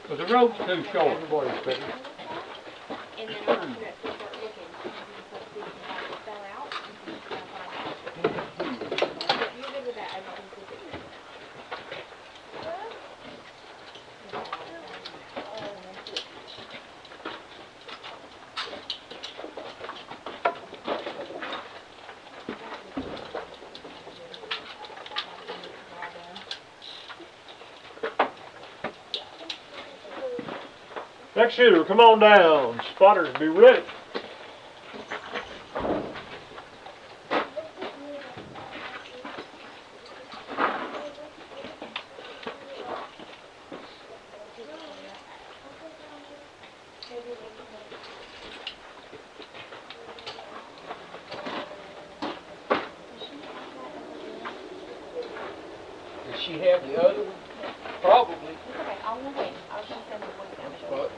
But the rope's too short. Everybody's better. And then I want you guys to start looking. See if it fell out. You can find out. If you're good with that, I can see if it's Next shooter, come on down. Spotters, be ready. Does she have the other one? Probably. okay. I'll wait. I was going to send the voice down. But,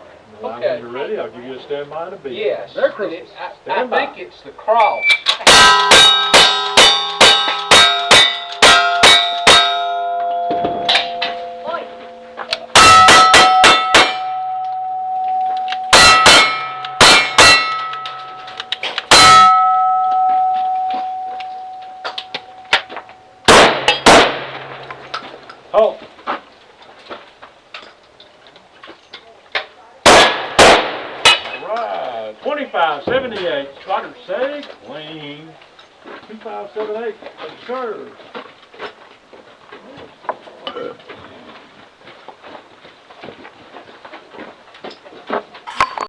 Well, okay. when you're ready, I'll give you a standby and a beat. Yes. Merry and Christmas. I Stand by. think it's the cross. Halt. Alright, 2578. Spotters say clean. 2578. Serve.